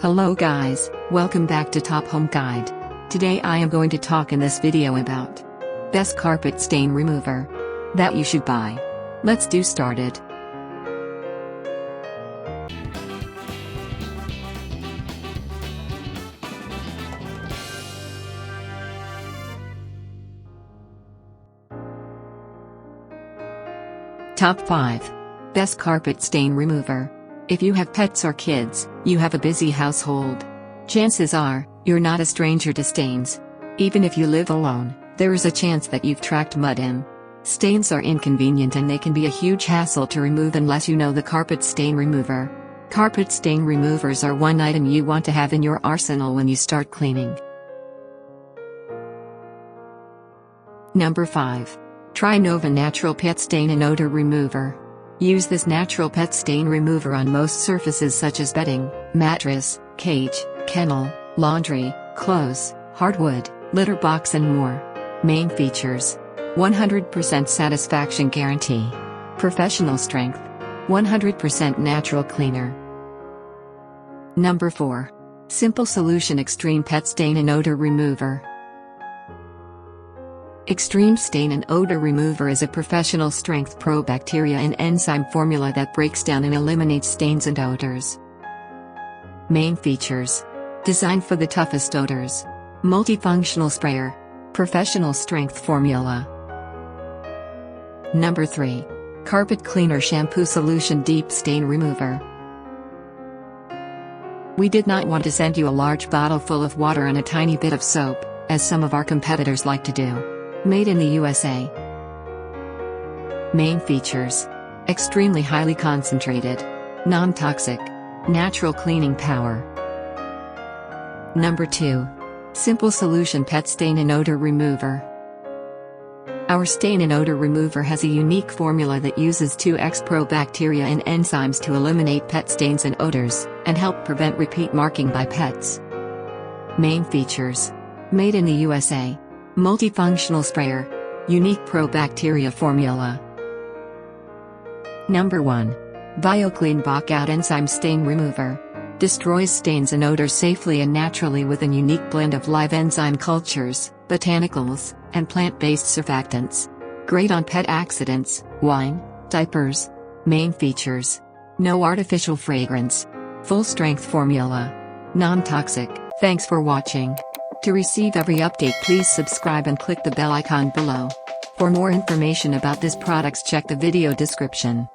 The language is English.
Hello guys, welcome back to Top Home Guide. Today I am going to talk in this video about best carpet stain remover that you should buy. Let's do started. Top 5. Best carpet stain remover. If you have pets or kids, you have a busy household. Chances are, you're not a stranger to stains. Even if you live alone, there is a chance that you've tracked mud in. Stains are inconvenient and they can be a huge hassle to remove unless you know the carpet stain remover. Carpet stain removers are one item you want to have in your arsenal when you start cleaning. Number 5. Try Nova Natural Pet Stain and Odor Remover. Use this natural pet stain remover on most surfaces such as bedding, mattress, cage, kennel, laundry, clothes, hardwood, litter box and more. Main features: 100% satisfaction guarantee. Professional strength. 100% natural cleaner. Number 4. Simple Solution Extreme Pet Stain and Odor Remover. Extreme Stain and Odor Remover is a professional strength probacteria and enzyme formula that breaks down and eliminates stains and odors. Main features: designed for the toughest odors. Multifunctional sprayer. Professional strength formula. Number 3. Carpet Cleaner Shampoo Solution Deep Stain Remover. We did not want to send you a large bottle full of water and a tiny bit of soap, as some of our competitors like to do. Made in the USA. Main features: extremely highly concentrated, non-toxic, natural cleaning power. Number 2. Simple Solution Pet Stain and Odor Remover. Our stain and odor remover has a unique formula that uses 2x probacteria and enzymes to eliminate pet stains and odors, and help prevent repeat marking by pets. Main features: made in the USA. Multifunctional sprayer. Unique probacteria formula. Number 1. BioClean Bockout Enzyme Stain Remover. Destroys stains and odors safely and naturally with a unique blend of live enzyme cultures, botanicals, and plant-based surfactants. Great on pet accidents, wine, diapers. Main features: no artificial fragrance. Full strength formula. Non-toxic. Thanks for watching. To receive every update, please subscribe and click the bell icon below. For more information about this products, check the video description.